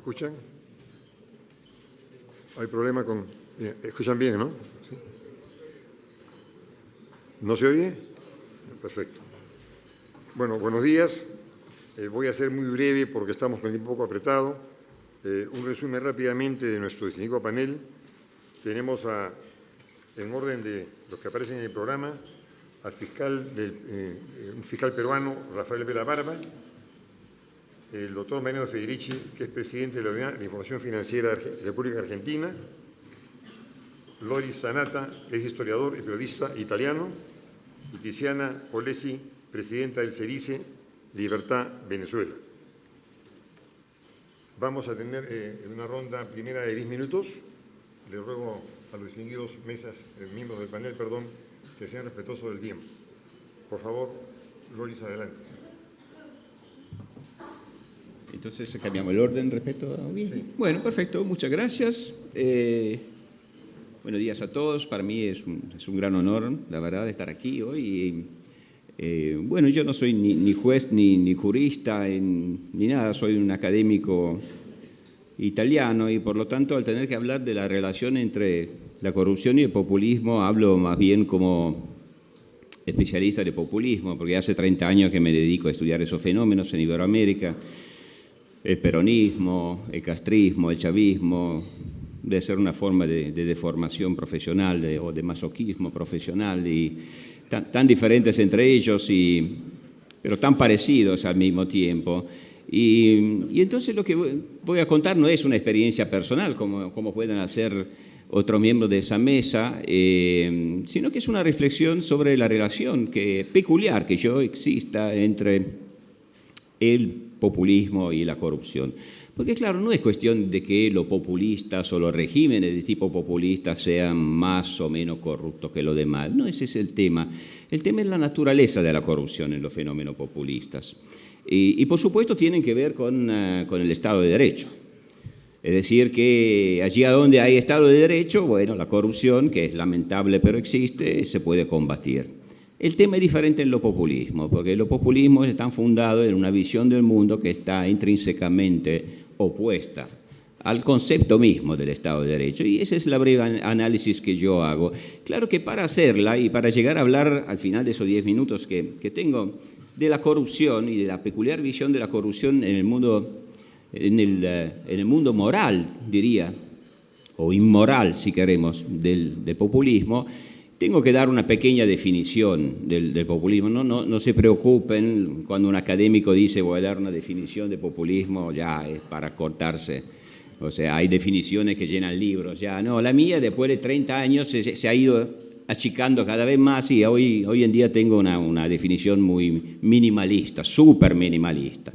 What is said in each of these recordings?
escuchan? ¿Hay problema con...? ¿Escuchan bien, no? ¿Sí? ¿No se oye? Perfecto. Bueno, buenos días. Voy a ser muy breve porque estamos con el tiempo un poco apretado. Un resumen rápidamente de nuestro distinguido panel. Tenemos en orden de los que aparecen en el programa al fiscal, un fiscal peruano, Rafael Vera Barba, el doctor Mariano Federici, que es presidente de la Unidad de Información Financiera de la República Argentina, Loris Sanata, que es historiador y periodista italiano, y Tiziana Polesi, presidenta del CERICE, Libertad Venezuela. Vamos a tener una ronda primera de 10 minutos. Le ruego a los distinguidos miembros del panel, que sean respetuosos del tiempo. Por favor, Loris, adelante. Entonces, ¿cambiamos el orden respecto a mí? Sí. Bueno, perfecto, muchas gracias. Buenos días a todos. Para mí es un gran honor, la verdad, estar aquí hoy. Bueno, yo no soy ni juez ni jurista ni nada, soy un académico italiano y por lo tanto al tener que hablar de la relación entre la corrupción y el populismo hablo más bien como especialista de populismo, porque hace 30 años que me dedico a estudiar esos fenómenos en Iberoamérica, el peronismo, el castrismo, el chavismo, de ser una forma de deformación profesional o de masoquismo profesional y tan diferentes entre ellos, pero tan parecidos al mismo tiempo. Y entonces lo que voy a contar no es una experiencia personal, como pueden hacer otros miembros de esa mesa, sino que es una reflexión sobre la relación peculiar que exista entre el populismo y la corrupción. Porque claro, no es cuestión de que los populistas o los regímenes de tipo populista sean más o menos corruptos que los demás. No, ese es el tema. El tema es la naturaleza de la corrupción en los fenómenos populistas. Y por supuesto tienen que ver con el Estado de Derecho. Es decir, que allí a donde hay Estado de Derecho, bueno, la corrupción, que es lamentable pero existe, se puede combatir. El tema es diferente en lo populismo, porque los populismos están fundados en una visión del mundo que está intrínsecamente opuesta al concepto mismo del Estado de Derecho. Y ese es el breve análisis que yo hago. Claro que para hacerla y para llegar a hablar al final de esos 10 minutos que tengo de la corrupción y de la peculiar visión de la corrupción en el mundo moral, diría, o inmoral, si queremos, del populismo, tengo que dar una pequeña definición del populismo. No se preocupen cuando un académico dice voy a dar una definición de populismo, ya es para cortarse. O sea, hay definiciones que llenan libros, ya. No, la mía después de 30 años se ha ido achicando cada vez más y hoy en día tengo una definición muy minimalista, súper minimalista.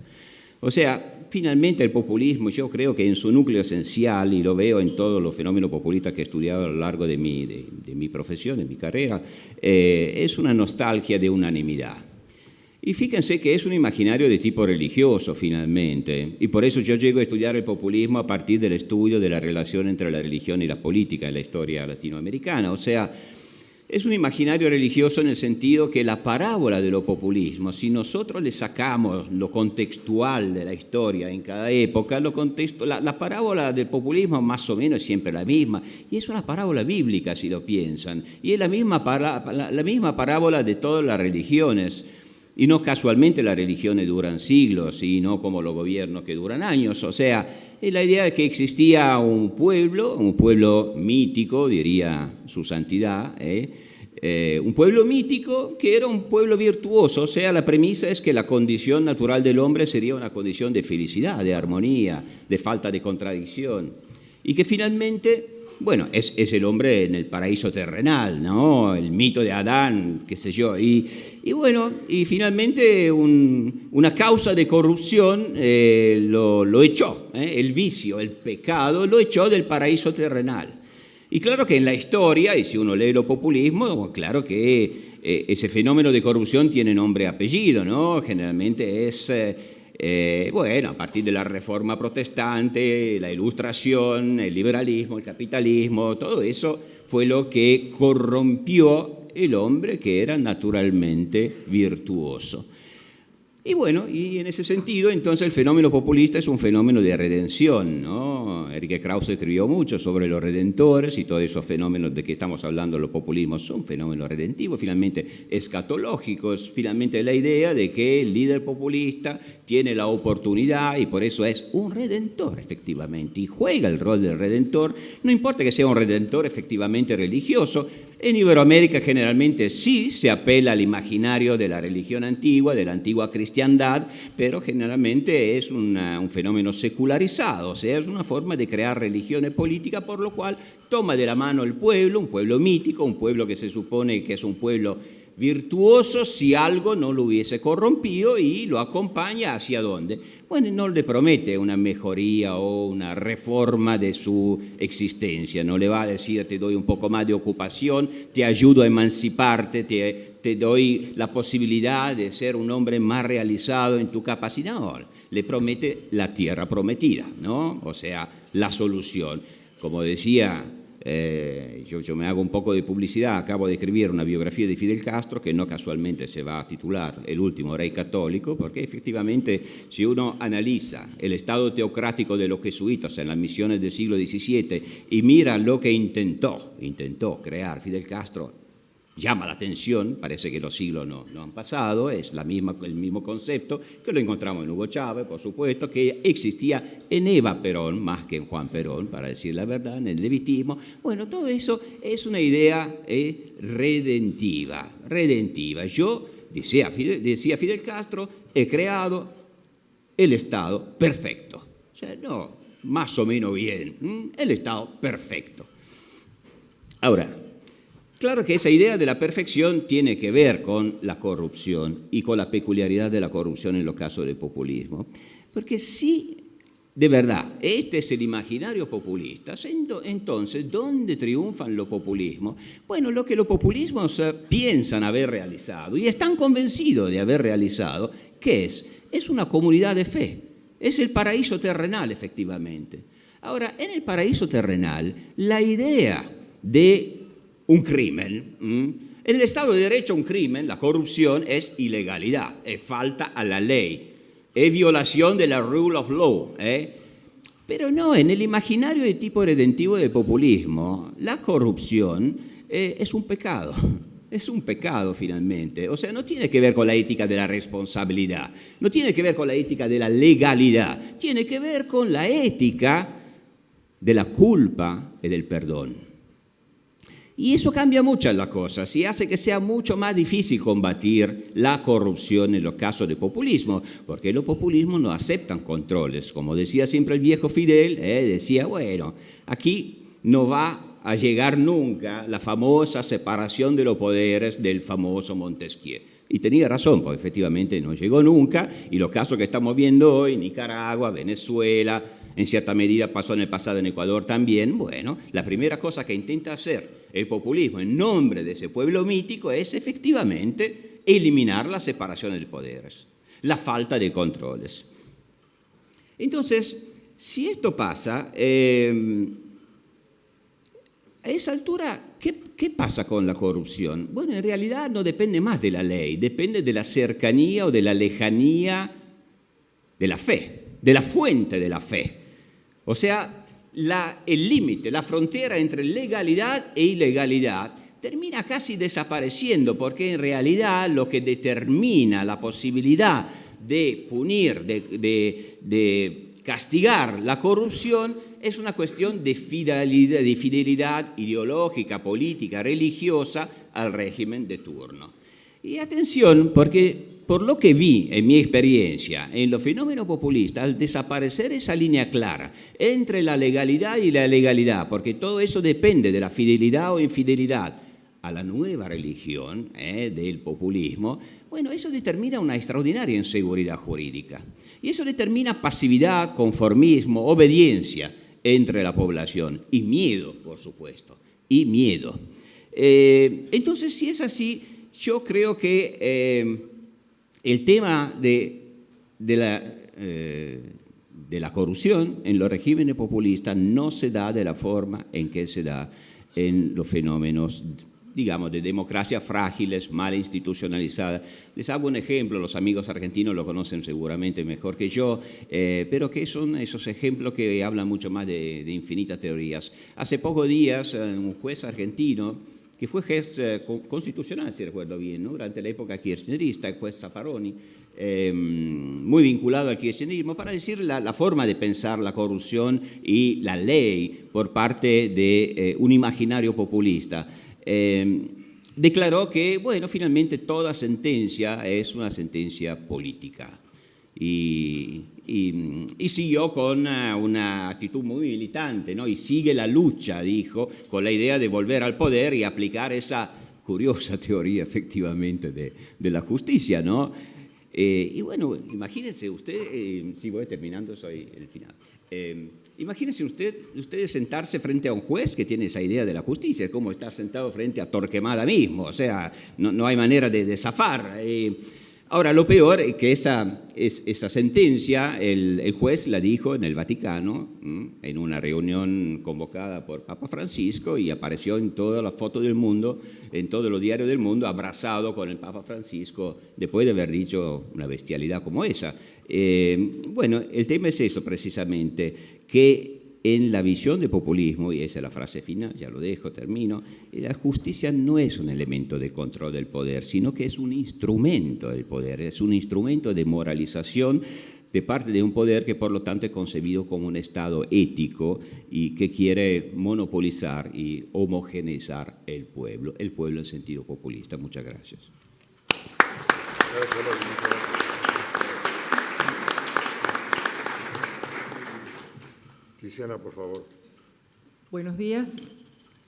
O sea, finalmente el populismo, yo creo que en su núcleo esencial, y lo veo en todos los fenómenos populistas que he estudiado a lo largo de mi profesión, de mi carrera, es una nostalgia de unanimidad. Y fíjense que es un imaginario de tipo religioso, finalmente, y por eso yo llego a estudiar el populismo a partir del estudio de la relación entre la religión y la política en la historia latinoamericana. O sea, es un imaginario religioso en el sentido que la parábola de lo populismo, si nosotros le sacamos lo contextual de la historia en cada época, la parábola del populismo más o menos es siempre la misma, y es una parábola bíblica si lo piensan, y es la misma parábola de todas las religiones, y no casualmente las religiones duran siglos, y no como los gobiernos que duran años. O sea, es la idea de que existía un pueblo mítico, diría su santidad, un pueblo mítico que era un pueblo virtuoso. O sea, la premisa es que la condición natural del hombre sería una condición de felicidad, de armonía, de falta de contradicción, y que finalmente, bueno, es el hombre en el paraíso terrenal, ¿no? El mito de Adán, qué sé yo, y bueno, y finalmente una causa de corrupción lo echó, el vicio, el pecado, lo echó del paraíso terrenal. Y claro que en la historia, y si uno lee los populismos, claro que ese fenómeno de corrupción tiene nombre y apellido, ¿no? Generalmente es, bueno, a partir de la Reforma Protestante, la Ilustración, el liberalismo, el capitalismo, todo eso fue lo que corrompió el hombre que era naturalmente virtuoso. Y bueno, y en ese sentido, entonces el fenómeno populista es un fenómeno de redención, ¿no? Enrique Krauss escribió mucho sobre los redentores y todos esos fenómenos de que estamos hablando, los populismos, son fenómenos redentivos, finalmente escatológicos, finalmente la idea de que el líder populista tiene la oportunidad y por eso es un redentor, efectivamente, y juega el rol del redentor, no importa que sea un redentor efectivamente religioso. En Iberoamérica generalmente sí se apela al imaginario de la religión antigua, de la antigua cristiandad, pero generalmente es un fenómeno secularizado, o sea, es una forma de crear religiones políticas, por lo cual toma de la mano el pueblo, un pueblo mítico, un pueblo que se supone que es un pueblo virtuoso si algo no lo hubiese corrompido y lo acompaña hacia dónde. Bueno, no le promete una mejoría o una reforma de su existencia, no le va a decir te doy un poco más de ocupación, te ayudo a emanciparte, te doy la posibilidad de ser un hombre más realizado en tu capacidad. No, le promete la tierra prometida, ¿no? O sea, la solución. Como decía, yo me hago un poco de publicidad, acabo de escribir una biografía de Fidel Castro que no casualmente se va a titular El último rey católico, porque efectivamente si uno analiza el estado teocrático de los jesuitas en las misiones del siglo XVII y mira lo que intentó crear Fidel Castro, llama la atención, parece que los siglos no han pasado, es el mismo concepto que lo encontramos en Hugo Chávez, por supuesto, que existía en Eva Perón, más que en Juan Perón, para decir la verdad, en el levitismo. Bueno, todo eso es una idea redentiva. Yo, decía Fidel Castro, he creado el Estado perfecto. O sea, no, más o menos bien, el Estado perfecto. Ahora, claro que esa idea de la perfección tiene que ver con la corrupción y con la peculiaridad de la corrupción en los casos del populismo. Porque si de verdad este es el imaginario populista, entonces, ¿dónde triunfan los populismos? Bueno, lo que los populismos piensan haber realizado y están convencidos de haber realizado, ¿qué es? Es una comunidad de fe, es el paraíso terrenal, efectivamente. Ahora, en el paraíso terrenal, la idea de un crimen, en el Estado de Derecho un crimen, la corrupción, es ilegalidad, es falta a la ley, es violación de la rule of law. Pero no, en el imaginario de tipo redentivo del populismo, la corrupción es un pecado. Es un pecado finalmente, o sea, no tiene que ver con la ética de la responsabilidad, no tiene que ver con la ética de la legalidad, tiene que ver con la ética de la culpa y del perdón. Y eso cambia muchas las cosas y hace que sea mucho más difícil combatir la corrupción en los casos de populismo, porque los populismos no aceptan controles. Como decía siempre el viejo Fidel, decía, bueno, aquí no va a llegar nunca la famosa separación de los poderes del famoso Montesquieu. Y tenía razón, porque efectivamente no llegó nunca, y los casos que estamos viendo hoy, Nicaragua, Venezuela, en cierta medida pasó en el pasado en Ecuador también, bueno, la primera cosa que intenta hacer el populismo en nombre de ese pueblo mítico es efectivamente eliminar la separación de poderes, la falta de controles. Entonces, si esto pasa, a esa altura, ¿qué pasa con la corrupción? Bueno, en realidad no depende más de la ley, depende de la cercanía o de la lejanía de la fe, de la fuente de la fe. O sea, el límite, la frontera entre legalidad e ilegalidad termina casi desapareciendo, porque en realidad lo que determina la posibilidad de punir, de castigar la corrupción es una cuestión de fidelidad ideológica, política, religiosa al régimen de turno. Y atención, porque por lo que vi en mi experiencia en los fenómenos populistas, al desaparecer esa línea clara entre la legalidad y la ilegalidad, porque todo eso depende de la fidelidad o infidelidad a la nueva religión del populismo, bueno, eso determina una extraordinaria inseguridad jurídica. Y eso determina pasividad, conformismo, obediencia entre la población y miedo, por supuesto, y miedo. Entonces, si es así, yo creo que el tema de la corrupción en los regímenes populistas no se da de la forma en que se da en los fenómenos digamos, de democracias frágiles, mal institucionalizadas. Les hago un ejemplo, los amigos argentinos lo conocen seguramente mejor que yo, pero que son esos ejemplos que hablan mucho más de infinitas teorías. Hace pocos días, un juez argentino, que fue juez constitucional, si recuerdo bien, ¿no?, durante la época kirchnerista, el juez Zaffaroni, muy vinculado al kirchnerismo, para decir la forma de pensar la corrupción y la ley por parte de un imaginario populista. Declaró que, bueno, finalmente toda sentencia es una sentencia política. Y siguió con una actitud muy militante, ¿no? Y sigue la lucha, dijo, con la idea de volver al poder y aplicar esa curiosa teoría, efectivamente, de la justicia, ¿no? Y bueno, imagínense usted, si voy terminando, soy el final. Imagínense ustedes sentarse frente a un juez que tiene esa idea de la justicia, es como estar sentado frente a Torquemada mismo, o sea, no hay manera de zafar. Ahora, lo peor es que esa sentencia, el juez la dijo en el Vaticano, en una reunión convocada por Papa Francisco, y apareció en todas las fotos del mundo, en todos los diarios del mundo, abrazado con el Papa Francisco, después de haber dicho una bestialidad como esa. Bueno, el tema es eso precisamente, que en la visión de populismo, y esa es la frase final, ya lo dejo, termino, la justicia no es un elemento de control del poder, sino que es un instrumento del poder, es un instrumento de moralización de parte de un poder que por lo tanto es concebido como un Estado ético y que quiere monopolizar y homogeneizar el pueblo en sentido populista. Muchas gracias. Tiziana, por favor. Buenos días.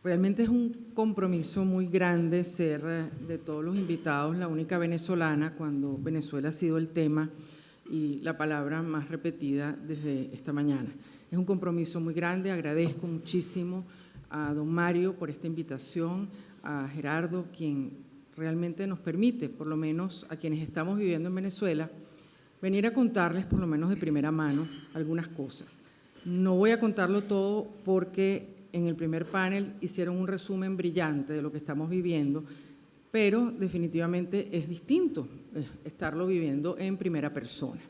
Realmente es un compromiso muy grande ser de todos los invitados la única venezolana cuando Venezuela ha sido el tema y la palabra más repetida desde esta mañana. Es un compromiso muy grande. Agradezco muchísimo a don Mario por esta invitación, a Gerardo, quien realmente nos permite, por lo menos a quienes estamos viviendo en Venezuela, venir a contarles por lo menos de primera mano algunas cosas. No voy a contarlo todo porque en el primer panel hicieron un resumen brillante de lo que estamos viviendo, pero definitivamente es distinto estarlo viviendo en primera persona.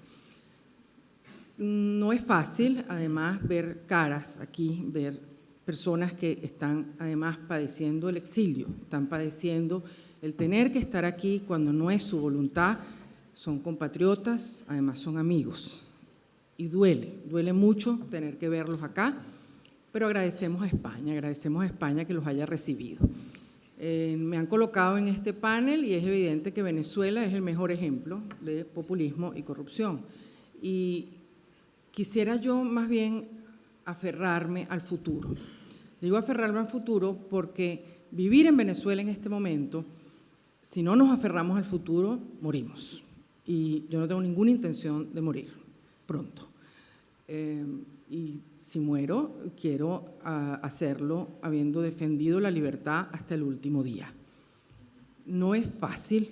No es fácil, además, ver caras aquí, ver personas que están, además, padeciendo el exilio, están padeciendo el tener que estar aquí cuando no es su voluntad, son compatriotas, además son amigos. Y duele mucho tener que verlos acá, pero agradecemos a España que los haya recibido. Me han colocado en este panel y es evidente que Venezuela es el mejor ejemplo de populismo y corrupción. Y quisiera yo más bien aferrarme al futuro. Digo aferrarme al futuro porque vivir en Venezuela en este momento, si no nos aferramos al futuro, morimos. Y yo no tengo ninguna intención de morir pronto. Y si muero, quiero hacerlo habiendo defendido la libertad hasta el último día. No es fácil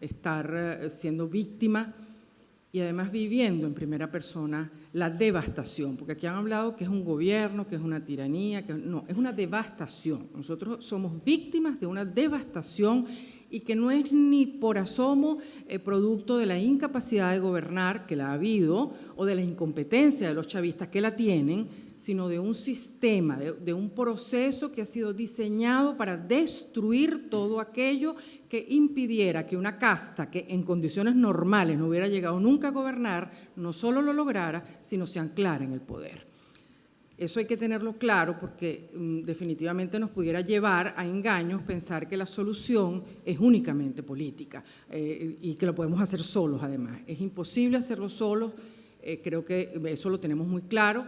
estar siendo víctima y además viviendo en primera persona la devastación, porque aquí han hablado que es un gobierno, que es una tiranía, que no, es una devastación. Nosotros somos víctimas de una devastación y que no es ni por asomo producto de la incapacidad de gobernar, que la ha habido, o de la incompetencia de los chavistas, que la tienen, sino de un sistema, de un proceso que ha sido diseñado para destruir todo aquello que impidiera que una casta que en condiciones normales no hubiera llegado nunca a gobernar, no solo lo lograra, sino se anclara en el poder. Eso hay que tenerlo claro porque definitivamente nos pudiera llevar a engaños pensar que la solución es únicamente política y que lo podemos hacer solos además. Es imposible hacerlo solos, creo que eso lo tenemos muy claro.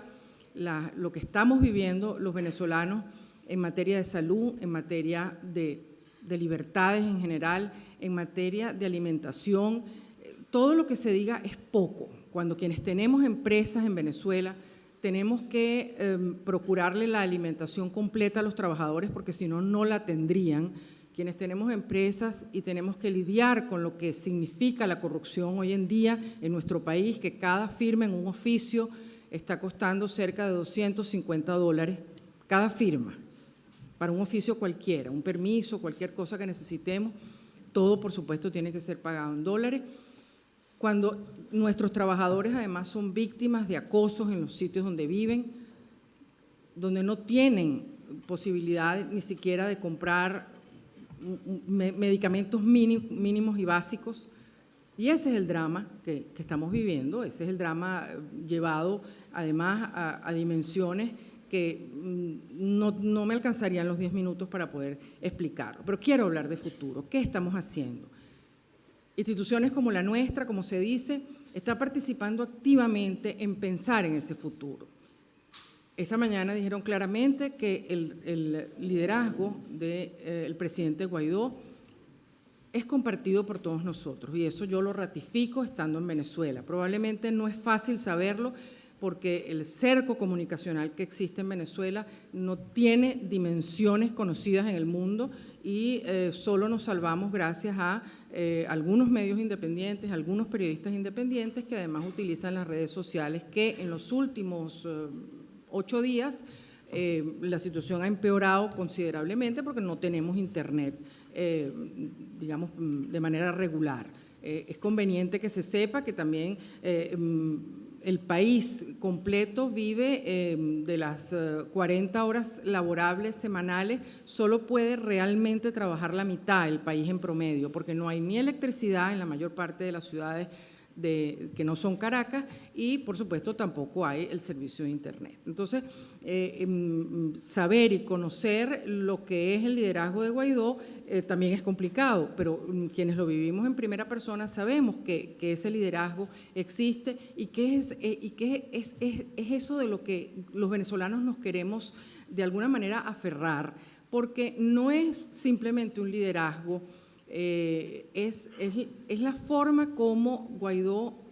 Lo que estamos viviendo los venezolanos en materia de salud, en materia de libertades en general, en materia de alimentación, todo lo que se diga es poco. Cuando quienes tenemos empresas en Venezuela tenemos que procurarle la alimentación completa a los trabajadores porque si no, no la tendrían. Quienes tenemos empresas y tenemos que lidiar con lo que significa la corrupción hoy en día en nuestro país, que cada firma en un oficio está costando cerca de $250, cada firma. para un oficio cualquiera, un permiso, cualquier cosa que necesitemos, todo por supuesto tiene que ser pagado en dólares. Cuando nuestros trabajadores además son víctimas de acosos en los sitios donde viven, donde no tienen posibilidad ni siquiera de comprar medicamentos mínimos y básicos. Y ese es el drama que estamos viviendo, ese es el drama llevado además a dimensiones que no me alcanzarían los 10 minutos para poder explicarlo. Pero quiero hablar de futuro. ¿Qué estamos haciendo? Instituciones como la nuestra, como se dice, está participando activamente en pensar en ese futuro. Esta mañana dijeron claramente que el liderazgo del presidente Guaidó es compartido por todos nosotros y eso yo lo ratifico estando en Venezuela. Probablemente no es fácil saberlo porque el cerco comunicacional que existe en Venezuela no tiene dimensiones conocidas en el mundo y solo nos salvamos gracias a algunos medios independientes, algunos periodistas independientes que además utilizan las redes sociales que en los últimos 8 días la situación ha empeorado considerablemente porque no tenemos internet, digamos, de manera regular. Es conveniente que se sepa que también el país completo vive de las 40 horas laborables semanales, solo puede realmente trabajar la mitad del país en promedio, porque no hay ni electricidad en la mayor parte de las ciudades que no son Caracas y, por supuesto, tampoco hay el servicio de Internet. Entonces, saber y conocer lo que es el liderazgo de Guaidó también es complicado, pero quienes lo vivimos en primera persona sabemos que ese liderazgo existe y que es eso de lo que los venezolanos nos queremos de alguna manera aferrar, porque no es simplemente un liderazgo, es la forma como Guaidó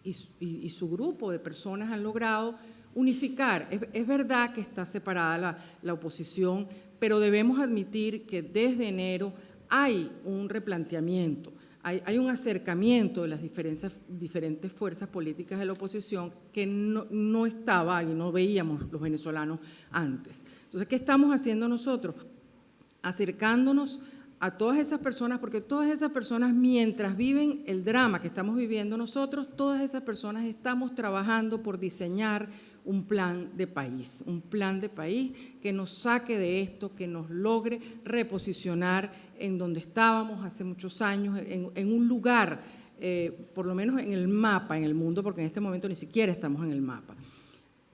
y su grupo de personas han logrado unificar. Es verdad que está separada la oposición, pero debemos admitir que desde enero hay un replanteamiento, hay un acercamiento de las diferentes fuerzas políticas de la oposición que no estaba y no veíamos los venezolanos antes. Entonces, ¿qué estamos haciendo nosotros? Acercándonos a todas esas personas, porque todas esas personas, mientras viven el drama que estamos viviendo nosotros, todas esas personas estamos trabajando por diseñar un plan de país que nos saque de esto, que nos logre reposicionar en donde estábamos hace muchos años, en un lugar, por lo menos en el mapa, en el mundo, porque en este momento ni siquiera estamos en el mapa.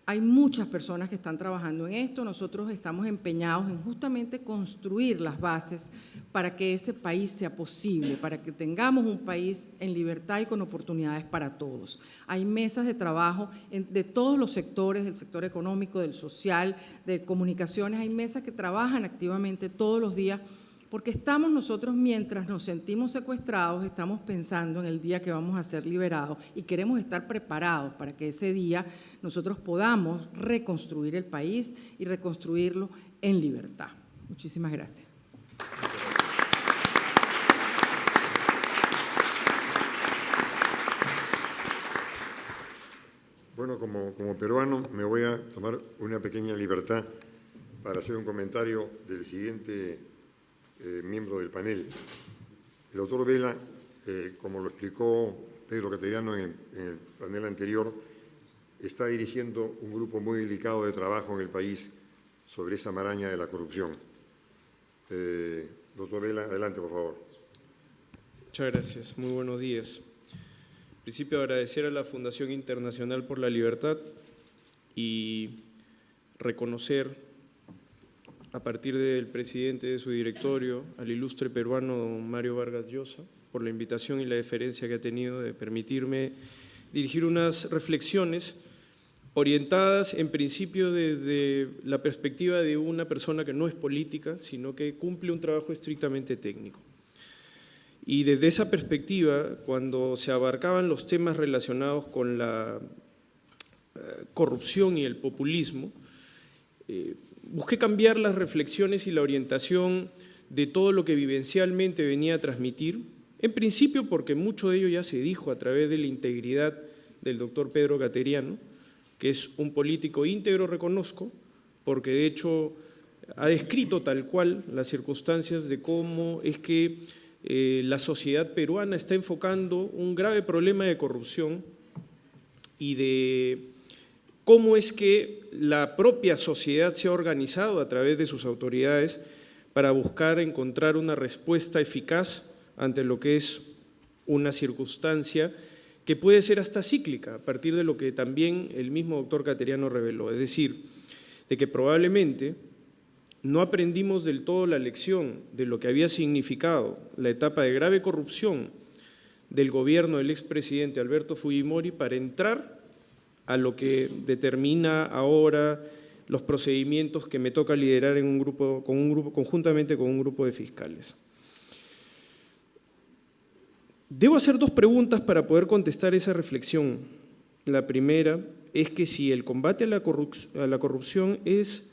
Hay muchas personas que están trabajando en esto, nosotros estamos empeñados en justamente construir las bases para que ese país sea posible, para que tengamos un país en libertad y con oportunidades para todos. Hay mesas de trabajo de todos los sectores, del sector económico, del social, de comunicaciones, hay mesas que trabajan activamente todos los días, porque estamos nosotros, mientras nos sentimos secuestrados, estamos pensando en el día que vamos a ser liberados y queremos estar preparados para que ese día nosotros podamos reconstruir el país y reconstruirlo en libertad. Muchísimas gracias. Bueno, como peruano me voy a tomar una pequeña libertad para hacer un comentario del siguiente miembro del panel. El doctor Vela, como lo explicó Pedro Cateriano en el panel anterior, está dirigiendo un grupo muy delicado de trabajo en el país sobre esa maraña de la corrupción. Doctor Vela, adelante, por favor. Muchas gracias. Muy buenos días. En principio, agradecer a la Fundación Internacional por la Libertad y reconocer a partir del presidente de su directorio, al ilustre peruano don Mario Vargas Llosa, por la invitación y la deferencia que ha tenido de permitirme dirigir unas reflexiones orientadas en principio desde la perspectiva de una persona que no es política, sino que cumple un trabajo estrictamente técnico. Y desde esa perspectiva, cuando se abarcaban los temas relacionados con la corrupción y el populismo, busqué cambiar las reflexiones y la orientación de todo lo que vivencialmente venía a transmitir, en principio porque mucho de ello ya se dijo a través de la integridad del doctor Pedro Cateriano, que es un político íntegro, reconozco, porque de hecho ha descrito tal cual las circunstancias de cómo es que la sociedad peruana está enfocando un grave problema de corrupción y de cómo es que la propia sociedad se ha organizado a través de sus autoridades para buscar encontrar una respuesta eficaz ante lo que es una circunstancia que puede ser hasta cíclica, a partir de lo que también el mismo doctor Cateriano reveló, es decir, de que probablemente no aprendimos del todo la lección de lo que había significado la etapa de grave corrupción del gobierno del expresidente Alberto Fujimori para entrar a lo que determina ahora los procedimientos que me toca liderar en conjuntamente con un grupo de fiscales. Debo hacer dos preguntas para poder contestar esa reflexión. La primera es que si el combate a la corrupción es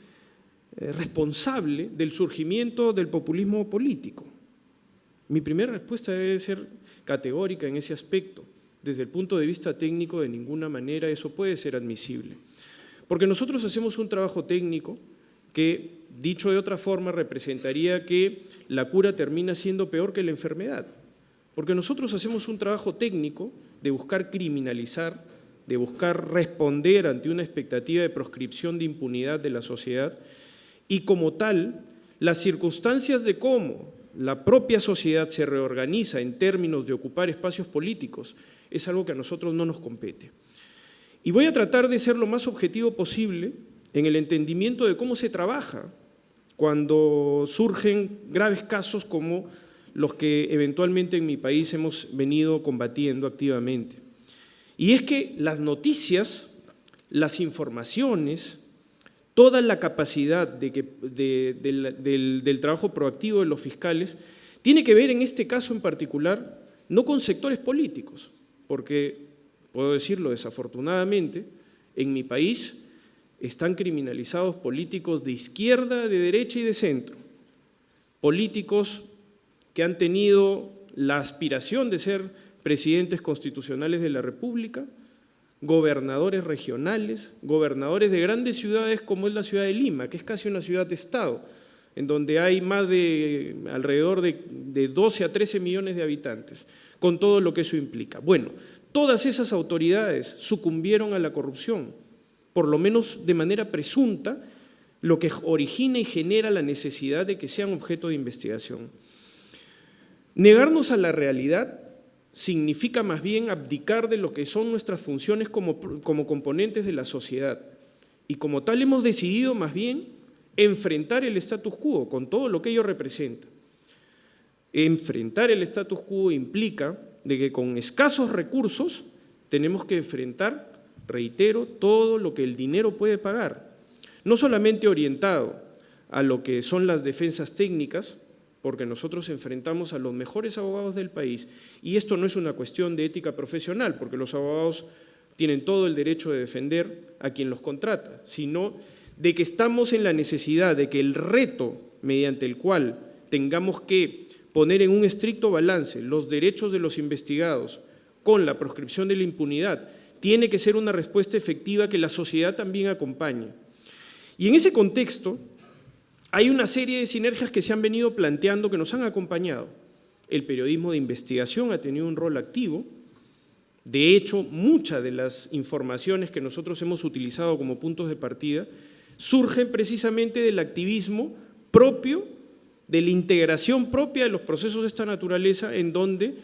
responsable del surgimiento del populismo político. Mi primera respuesta debe ser categórica en ese aspecto. Desde el punto de vista técnico, de ninguna manera eso puede ser admisible. Porque nosotros hacemos un trabajo técnico que, dicho de otra forma, representaría que la cura termina siendo peor que la enfermedad. Porque nosotros hacemos un trabajo técnico de buscar criminalizar, de buscar responder ante una expectativa de proscripción de impunidad de la sociedad, y como tal, las circunstancias de cómo la propia sociedad se reorganiza en términos de ocupar espacios políticos es algo que a nosotros no nos compete. Y voy a tratar de ser lo más objetivo posible en el entendimiento de cómo se trabaja cuando surgen graves casos como los que eventualmente en mi país hemos venido combatiendo activamente. Y es que las noticias, las informaciones, toda la capacidad del trabajo proactivo de los fiscales tiene que ver en este caso en particular no con sectores políticos, porque, puedo decirlo desafortunadamente, en mi país están criminalizados políticos de izquierda, de derecha y de centro, políticos que han tenido la aspiración de ser presidentes constitucionales de la República, gobernadores regionales, gobernadores de grandes ciudades como es la ciudad de Lima, que es casi una ciudad-estado, en donde hay más de alrededor de 12 a 13 millones de habitantes, con todo lo que eso implica. Bueno, todas esas autoridades sucumbieron a la corrupción, por lo menos de manera presunta, lo que origina y genera la necesidad de que sean objeto de investigación. Negarnos a la realidad significa más bien abdicar de lo que son nuestras funciones como componentes de la sociedad. Y como tal hemos decidido más bien enfrentar el status quo con todo lo que ello representa. Enfrentar el status quo implica de que con escasos recursos tenemos que enfrentar, reitero, todo lo que el dinero puede pagar. No solamente orientado a lo que son las defensas técnicas, porque nosotros enfrentamos a los mejores abogados del país, y esto no es una cuestión de ética profesional, porque los abogados tienen todo el derecho de defender a quien los contrata, sino de que estamos en la necesidad de que el reto mediante el cual tengamos que poner en un estricto balance los derechos de los investigados con la proscripción de la impunidad, tiene que ser una respuesta efectiva que la sociedad también acompañe. Y en ese contexto, hay una serie de sinergias que se han venido planteando que nos han acompañado. El periodismo de investigación ha tenido un rol activo. De hecho, muchas de las informaciones que nosotros hemos utilizado como puntos de partida surgen precisamente del activismo propio, de la integración propia de los procesos de esta naturaleza, en donde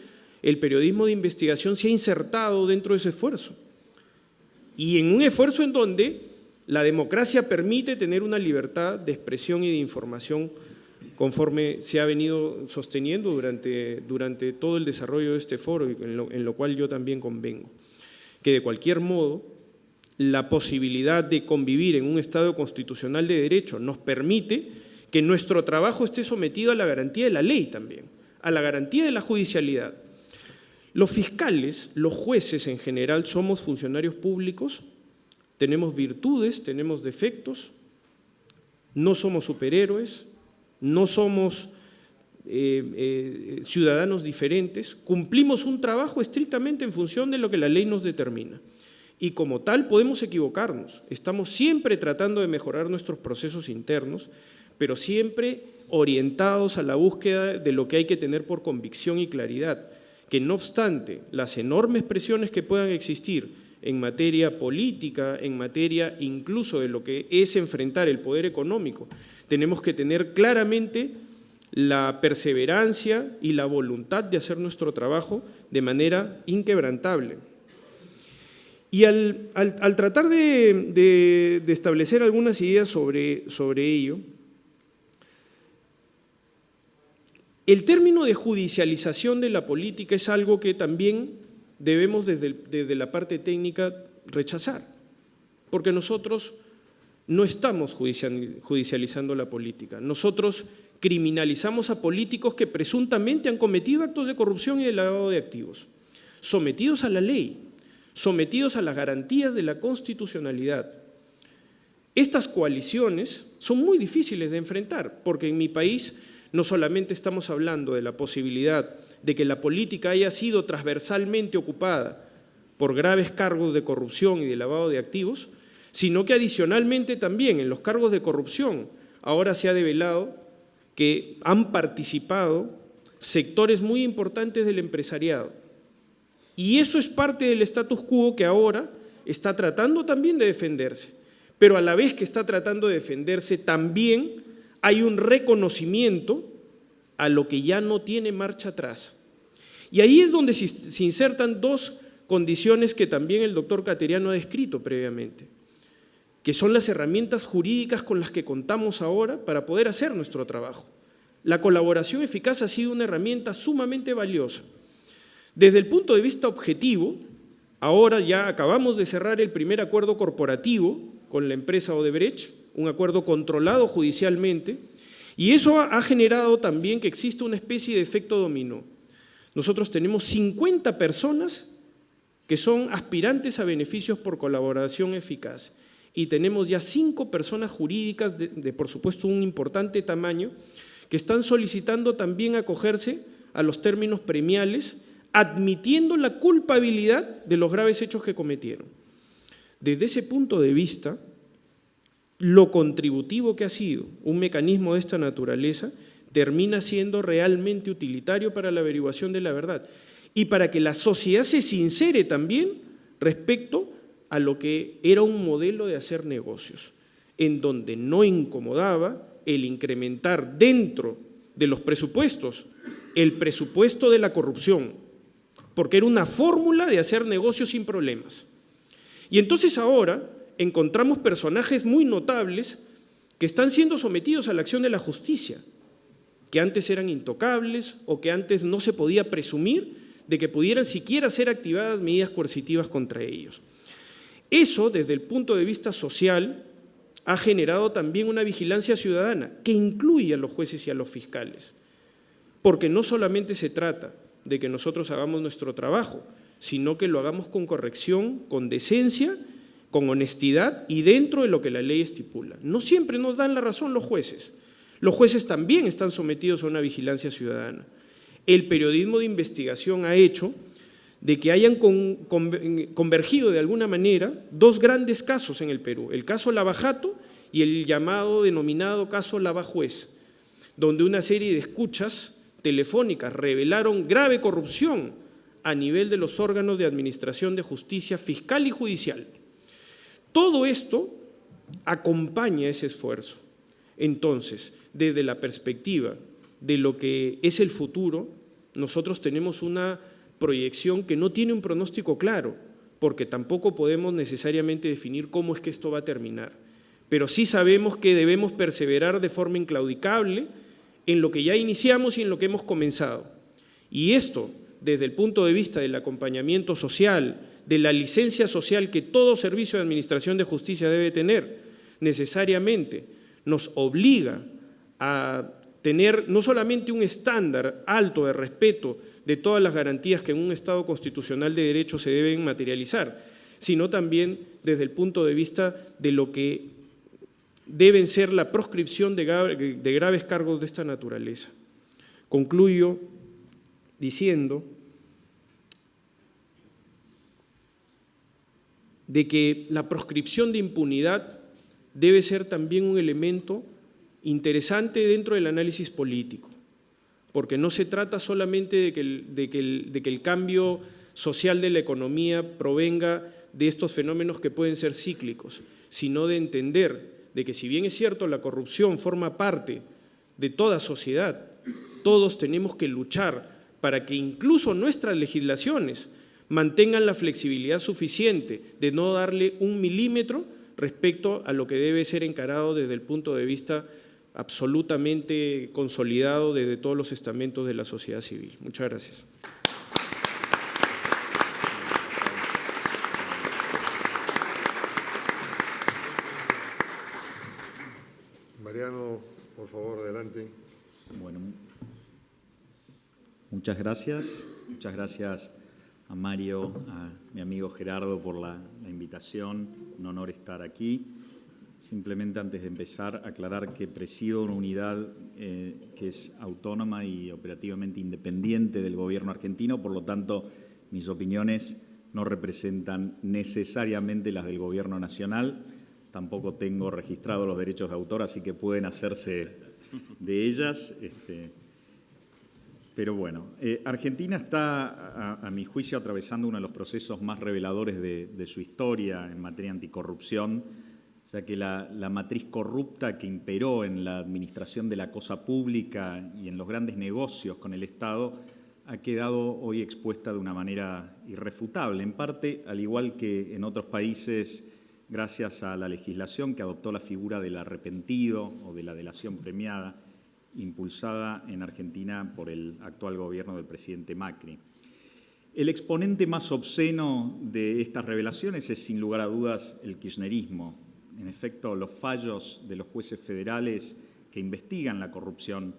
el periodismo de investigación se ha insertado dentro de ese esfuerzo. Y en un esfuerzo en donde la democracia permite tener una libertad de expresión y de información conforme se ha venido sosteniendo durante todo el desarrollo de este foro, en lo cual yo también convengo. Que de cualquier modo, la posibilidad de convivir en un Estado constitucional de derecho nos permite que nuestro trabajo esté sometido a la garantía de la ley también, a la garantía de la judicialidad. Los fiscales, los jueces en general, somos funcionarios públicos. Tenemos virtudes, tenemos defectos, no somos superhéroes, no somos ciudadanos diferentes, cumplimos un trabajo estrictamente en función de lo que la ley nos determina. Y como tal podemos equivocarnos, estamos siempre tratando de mejorar nuestros procesos internos, pero siempre orientados a la búsqueda de lo que hay que tener por convicción y claridad, que no obstante las enormes presiones que puedan existir en materia política, en materia incluso de lo que es enfrentar el poder económico, tenemos que tener claramente la perseverancia y la voluntad de hacer nuestro trabajo de manera inquebrantable. Y al tratar de establecer algunas ideas sobre ello, el término de judicialización de la política es algo que también debemos desde la parte técnica rechazar, porque nosotros no estamos judicializando la política. Nosotros criminalizamos a políticos que presuntamente han cometido actos de corrupción y de lavado de activos, sometidos a la ley, sometidos a las garantías de la constitucionalidad. Estas coaliciones son muy difíciles de enfrentar, porque en mi país no solamente estamos hablando de la posibilidad de que la política haya sido transversalmente ocupada por graves cargos de corrupción y de lavado de activos, sino que adicionalmente también en los cargos de corrupción ahora se ha develado que han participado sectores muy importantes del empresariado. Y eso es parte del status quo que ahora está tratando también de defenderse, pero a la vez que está tratando de defenderse también hay un reconocimiento a lo que ya no tiene marcha atrás. Y ahí es donde se insertan dos condiciones que también el doctor Cateriano ha descrito previamente, que son las herramientas jurídicas con las que contamos ahora para poder hacer nuestro trabajo. La colaboración eficaz ha sido una herramienta sumamente valiosa. Desde el punto de vista objetivo, ahora ya acabamos de cerrar el primer acuerdo corporativo con la empresa Odebrecht, un acuerdo controlado judicialmente, y eso ha generado también que exista una especie de efecto dominó. Nosotros tenemos 50 personas que son aspirantes a beneficios por colaboración eficaz y tenemos ya 5 personas jurídicas de por supuesto un importante tamaño que están solicitando también acogerse a los términos premiales, admitiendo la culpabilidad de los graves hechos que cometieron. Desde ese punto de vista, lo contributivo que ha sido un mecanismo de esta naturaleza termina siendo realmente utilitario para la averiguación de la verdad y para que la sociedad se sincere también respecto a lo que era un modelo de hacer negocios, en donde no incomodaba el incrementar dentro de los presupuestos el presupuesto de la corrupción, porque era una fórmula de hacer negocios sin problemas. Y entonces ahora encontramos personajes muy notables que están siendo sometidos a la acción de la justicia, que antes eran intocables o que antes no se podía presumir de que pudieran siquiera ser activadas medidas coercitivas contra ellos. Eso, desde el punto de vista social, ha generado también una vigilancia ciudadana que incluye a los jueces y a los fiscales, porque no solamente se trata de que nosotros hagamos nuestro trabajo, sino que lo hagamos con corrección, con decencia, con honestidad y dentro de lo que la ley estipula. No siempre nos dan la razón los jueces. Los jueces también están sometidos a una vigilancia ciudadana. El periodismo de investigación ha hecho de que hayan convergido de alguna manera dos grandes casos en el Perú, el caso Lavajato y el llamado denominado caso Lavajuez, donde una serie de escuchas telefónicas revelaron grave corrupción a nivel de los órganos de administración de justicia fiscal y judicial. Todo esto acompaña ese esfuerzo. Entonces, desde la perspectiva de lo que es el futuro, nosotros tenemos una proyección que no tiene un pronóstico claro, porque tampoco podemos necesariamente definir cómo es que esto va a terminar. Pero sí sabemos que debemos perseverar de forma inclaudicable en lo que ya iniciamos y en lo que hemos comenzado. Y esto, desde el punto de vista del acompañamiento social, de la licencia social que todo servicio de administración de justicia debe tener, necesariamente nos obliga a tener no solamente un estándar alto de respeto de todas las garantías que en un Estado constitucional de derecho se deben materializar, sino también desde el punto de vista de lo que deben ser la proscripción de graves cargos de esta naturaleza. Concluyo diciendo de que la proscripción de impunidad debe ser también un elemento interesante dentro del análisis político, porque no se trata solamente de que el cambio social de la economía provenga de estos fenómenos que pueden ser cíclicos, sino de entender de que si bien es cierto la corrupción forma parte de toda sociedad, todos tenemos que luchar para que incluso nuestras legislaciones mantengan la flexibilidad suficiente de no darle un milímetro respecto a lo que debe ser encarado desde el punto de vista absolutamente consolidado desde todos los estamentos de la sociedad civil. Muchas gracias. Mariano, por favor, adelante. Bueno, muchas gracias. Muchas gracias a Mario, a mi amigo Gerardo por la invitación. Un honor estar aquí. Simplemente antes de empezar, aclarar que presido una unidad que es autónoma y operativamente independiente del gobierno argentino, por lo tanto, mis opiniones no representan necesariamente las del gobierno nacional. Tampoco tengo registrados los derechos de autor, así que pueden hacerse de ellas. Pero bueno, Argentina está, a mi juicio, atravesando uno de los procesos más reveladores de su historia en materia anticorrupción, ya que la matriz corrupta que imperó en la administración de la cosa pública y en los grandes negocios con el Estado ha quedado hoy expuesta de una manera irrefutable, en parte, al igual que en otros países, gracias a la legislación que adoptó la figura del arrepentido o de la delación premiada, impulsada en Argentina por el actual gobierno del presidente Macri. El exponente más obsceno de estas revelaciones es, sin lugar a dudas, el kirchnerismo. En efecto, los fallos de los jueces federales que investigan la corrupción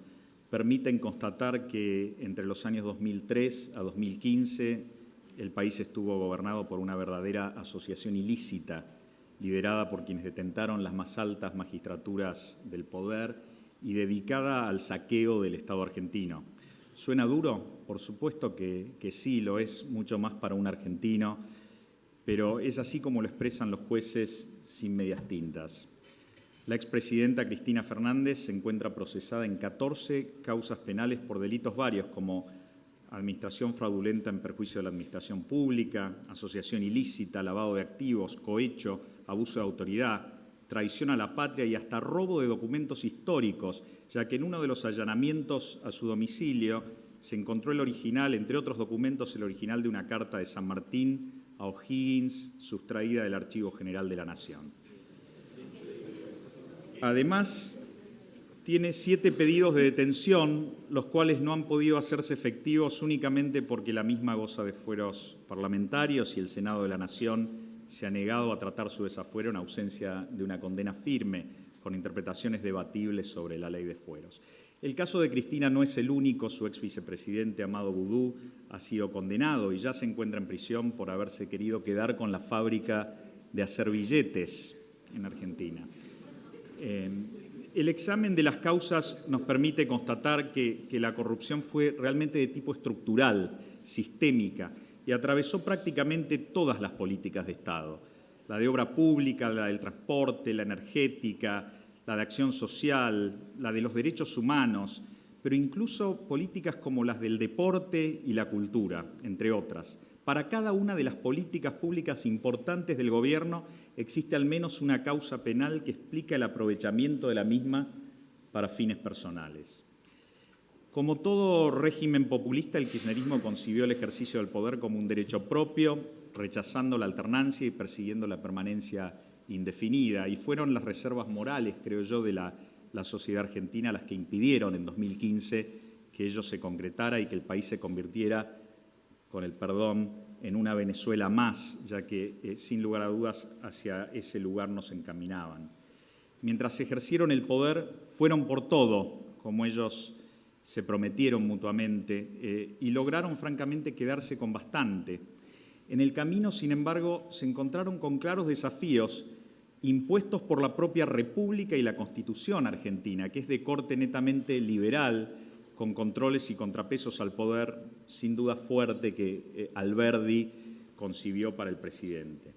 permiten constatar que entre los años 2003 a 2015 el país estuvo gobernado por una verdadera asociación ilícita, liderada por quienes detentaron las más altas magistraturas del poder y dedicada al saqueo del Estado argentino. ¿Suena duro? Por supuesto que sí, lo es mucho más para un argentino, pero es así como lo expresan los jueces sin medias tintas. La expresidenta Cristina Fernández se encuentra procesada en 14 causas penales por delitos varios como administración fraudulenta en perjuicio de la administración pública, asociación ilícita, lavado de activos, cohecho, abuso de autoridad, traición a la patria y hasta robo de documentos históricos, ya que en uno de los allanamientos a su domicilio se encontró el original, entre otros documentos, el original de una carta de San Martín a O'Higgins, sustraída del Archivo General de la Nación. Además, tiene 7 pedidos de detención, los cuales no han podido hacerse efectivos únicamente porque la misma goza de fueros parlamentarios y el Senado de la Nación se ha negado a tratar su desafuero en ausencia de una condena firme, con interpretaciones debatibles sobre la ley de fueros. El caso de Cristina no es el único. Su ex vicepresidente, Amado Boudou, ha sido condenado y ya se encuentra en prisión por haberse querido quedar con la fábrica de hacer billetes en Argentina. El examen de las causas nos permite constatar que la corrupción fue realmente de tipo estructural, sistémica, y atravesó prácticamente todas las políticas de Estado, la de obra pública, la del transporte, la energética, la de acción social, la de los derechos humanos, pero incluso políticas como las del deporte y la cultura, entre otras. Para cada una de las políticas públicas importantes del gobierno existe al menos una causa penal que explica el aprovechamiento de la misma para fines personales. Como todo régimen populista, el kirchnerismo concibió el ejercicio del poder como un derecho propio, rechazando la alternancia y persiguiendo la permanencia indefinida. Y fueron las reservas morales, creo yo, de la sociedad argentina las que impidieron en 2015 que ello se concretara y que el país se convirtiera, con el perdón, en una Venezuela más, ya que, sin lugar a dudas, hacia ese lugar nos encaminaban. Mientras ejercieron el poder, fueron por todo, como ellos se prometieron mutuamente, y lograron francamente quedarse con bastante. En el camino, sin embargo, se encontraron con claros desafíos impuestos por la propia República y la Constitución argentina, que es de corte netamente liberal, con controles y contrapesos al poder, sin duda fuerte, que Alberdi concibió para el presidente.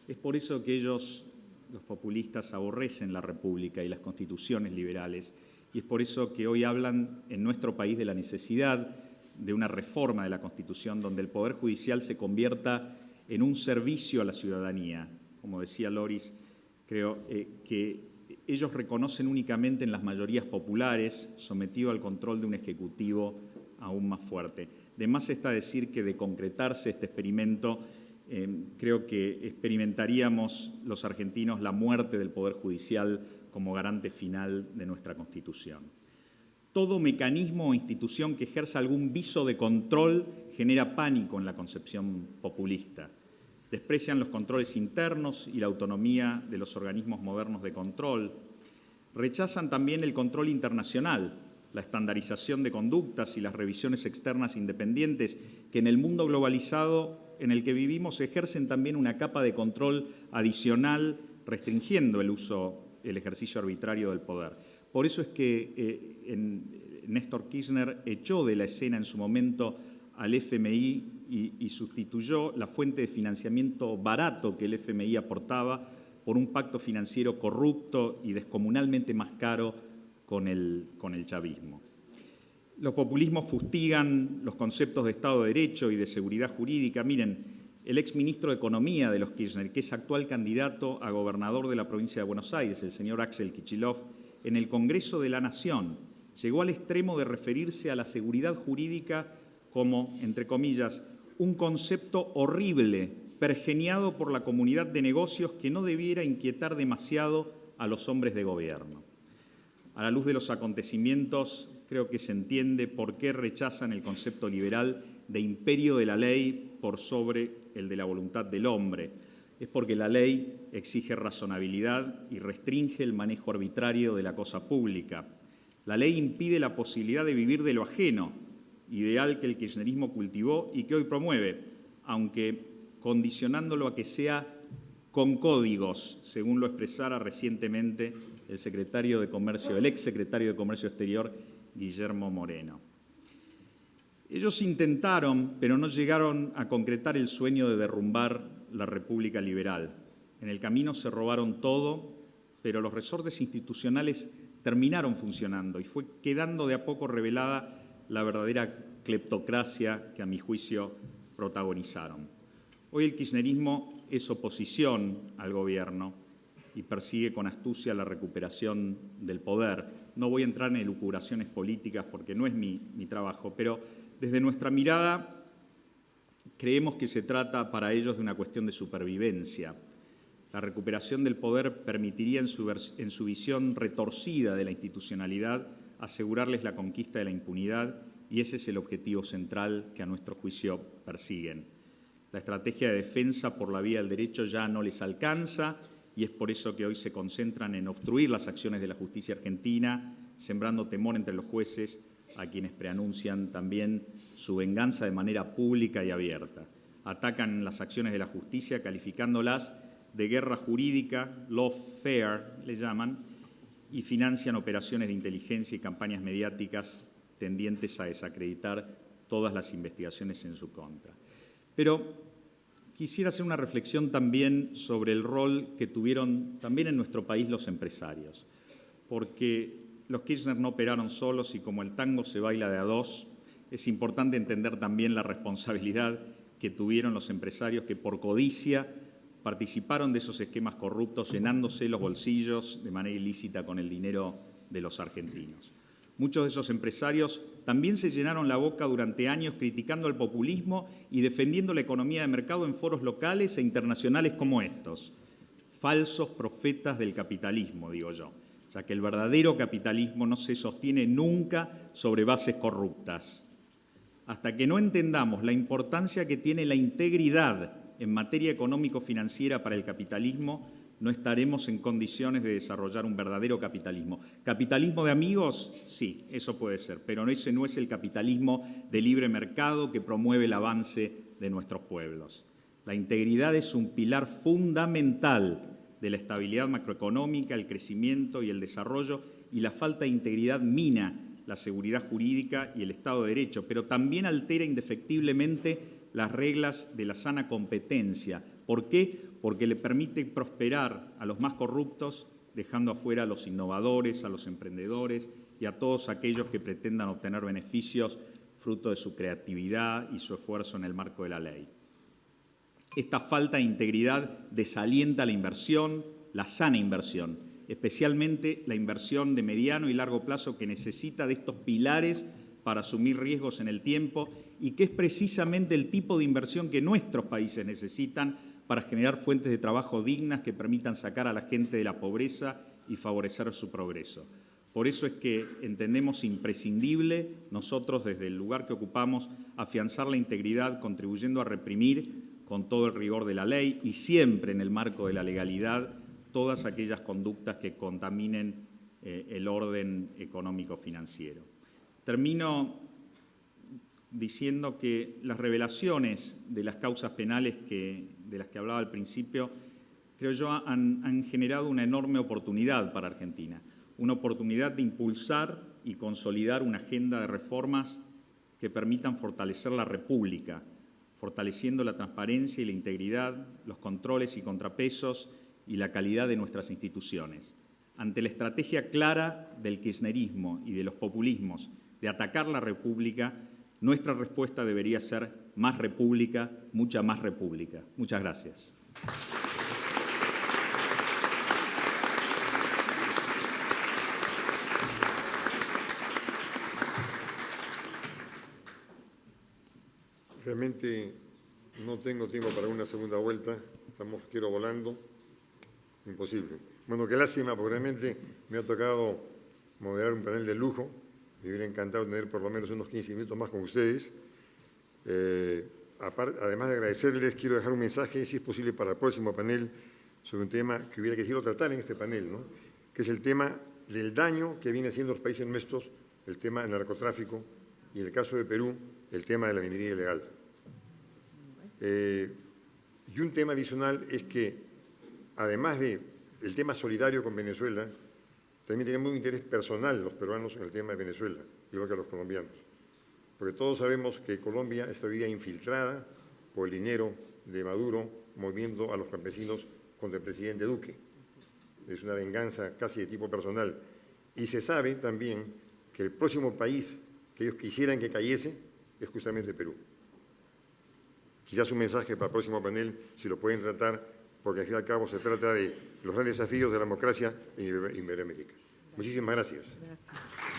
Es por eso que ellos los populistas aborrecen la República y las constituciones liberales, y es por eso que hoy hablan en nuestro país de la necesidad de una reforma de la Constitución donde el Poder Judicial se convierta en un servicio a la ciudadanía. Como decía Loris, creo que ellos reconocen únicamente en las mayorías populares, sometido al control de un Ejecutivo aún más fuerte. De más está decir que de concretarse este experimento, creo que experimentaríamos los argentinos la muerte del Poder Judicial como garante final de nuestra Constitución. Todo mecanismo o institución que ejerza algún viso de control genera pánico en la concepción populista. Desprecian los controles internos y la autonomía de los organismos modernos de control. Rechazan también el control internacional, la estandarización de conductas y las revisiones externas independientes que en el mundo globalizado en el que vivimos ejercen también una capa de control adicional, restringiendo el ejercicio arbitrario del poder. Por eso es que Néstor Kirchner echó de la escena en su momento al FMI y sustituyó la fuente de financiamiento barato que el FMI aportaba por un pacto financiero corrupto y descomunalmente más caro con el chavismo. Los populismos fustigan los conceptos de Estado de Derecho y de seguridad jurídica. Miren, el exministro de Economía de los Kirchner, que es actual candidato a gobernador de la provincia de Buenos Aires, el señor Axel Kicillof, en el Congreso de la Nación, llegó al extremo de referirse a la seguridad jurídica como, entre comillas, un concepto horrible, pergeniado por la comunidad de negocios que no debiera inquietar demasiado a los hombres de gobierno. A la luz de los acontecimientos, creo que se entiende por qué rechazan el concepto liberal de imperio de la ley por sobre el de la voluntad del hombre. Es porque la ley exige razonabilidad y restringe el manejo arbitrario de la cosa pública. La ley impide la posibilidad de vivir de lo ajeno, ideal que el kirchnerismo cultivó y que hoy promueve, aunque condicionándolo a que sea con códigos, según lo expresara recientemente el ex secretario de Comercio Exterior, Guillermo Moreno. Ellos intentaron, pero no llegaron a concretar el sueño de derrumbar la República Liberal. En el camino se robaron todo, pero los resortes institucionales terminaron funcionando y fue quedando de a poco revelada la verdadera cleptocracia que, a mi juicio, protagonizaron. Hoy el kirchnerismo es oposición al gobierno y persigue con astucia la recuperación del poder. No voy a entrar en elucubraciones políticas porque no es mi trabajo, pero desde nuestra mirada creemos que se trata para ellos de una cuestión de supervivencia. La recuperación del poder permitiría, en su visión retorcida de la institucionalidad, asegurarles la conquista de la impunidad, y ese es el objetivo central que a nuestro juicio persiguen. La estrategia de defensa por la vía del derecho ya no les alcanza y es por eso que hoy se concentran en obstruir las acciones de la justicia argentina, sembrando temor entre los jueces, a quienes preanuncian también su venganza de manera pública y abierta. Atacan las acciones de la justicia calificándolas de guerra jurídica, lawfare le llaman, y financian operaciones de inteligencia y campañas mediáticas tendientes a desacreditar todas las investigaciones en su contra. Pero quisiera hacer una reflexión también sobre el rol que tuvieron también en nuestro país los empresarios, porque los Kirchner no operaron solos y como el tango se baila de a dos, es importante entender también la responsabilidad que tuvieron los empresarios que por codicia participaron de esos esquemas corruptos, llenándose los bolsillos de manera ilícita con el dinero de los argentinos. Muchos de esos empresarios también se llenaron la boca durante años criticando al populismo y defendiendo la economía de mercado en foros locales e internacionales como estos. Falsos profetas del capitalismo, digo yo, ya que el verdadero capitalismo no se sostiene nunca sobre bases corruptas. Hasta que no entendamos la importancia que tiene la integridad en materia económico-financiera para el capitalismo, no estaremos en condiciones de desarrollar un verdadero capitalismo. ¿Capitalismo de amigos? Sí, eso puede ser, pero ese no es el capitalismo de libre mercado que promueve el avance de nuestros pueblos. La integridad es un pilar fundamental de la estabilidad macroeconómica, el crecimiento y el desarrollo, y la falta de integridad mina la seguridad jurídica y el Estado de Derecho, pero también altera indefectiblemente las reglas de la sana competencia. ¿Por qué? Porque le permite prosperar a los más corruptos, dejando afuera a los innovadores, a los emprendedores y a todos aquellos que pretendan obtener beneficios fruto de su creatividad y su esfuerzo en el marco de la ley. Esta falta de integridad desalienta la inversión, la sana inversión, especialmente la inversión de mediano y largo plazo que necesita de estos pilares para asumir riesgos en el tiempo y que es precisamente el tipo de inversión que nuestros países necesitan para generar fuentes de trabajo dignas que permitan sacar a la gente de la pobreza y favorecer su progreso. Por eso es que entendemos imprescindible nosotros, desde el lugar que ocupamos, afianzar la integridad, contribuyendo a reprimir con todo el rigor de la ley y siempre en el marco de la legalidad todas aquellas conductas que contaminen el orden económico-financiero. Termino diciendo que las revelaciones de las causas penales de las que hablaba al principio, creo yo, han generado una enorme oportunidad para Argentina, una oportunidad de impulsar y consolidar una agenda de reformas que permitan fortalecer la República, fortaleciendo la transparencia y la integridad, los controles y contrapesos y la calidad de nuestras instituciones. Ante la estrategia clara del kirchnerismo y de los populismos de atacar la República, nuestra respuesta debería ser más República, mucha más República. Muchas gracias. Realmente no tengo tiempo para una segunda vuelta. Estamos, quiero volando. Imposible. Bueno, qué lástima, porque realmente me ha tocado moderar un panel de lujo. Me hubiera encantado tener por lo menos unos 15 minutos más con ustedes. Además de agradecerles, quiero dejar un mensaje, si es posible, para el próximo panel, sobre un tema que hubiera querido tratar en este panel, ¿no? Que es el tema del daño que viene haciendo los países nuestros, el tema del narcotráfico y, en el caso de Perú, el tema de la minería ilegal. Y un tema adicional es que, además del tema solidario con Venezuela, también tenemos un interés personal los peruanos en el tema de Venezuela, igual que los colombianos. Porque todos sabemos que Colombia está hoy día infiltrada por el dinero de Maduro, moviendo a los campesinos contra el presidente Duque. Es una venganza casi de tipo personal. Y se sabe también que el próximo país que ellos quisieran que cayese es justamente Perú. Quizás un mensaje para el próximo panel, si lo pueden tratar, porque al fin y al cabo se trata de los grandes desafíos de la democracia en Iberoamérica. Muchísimas gracias. Gracias.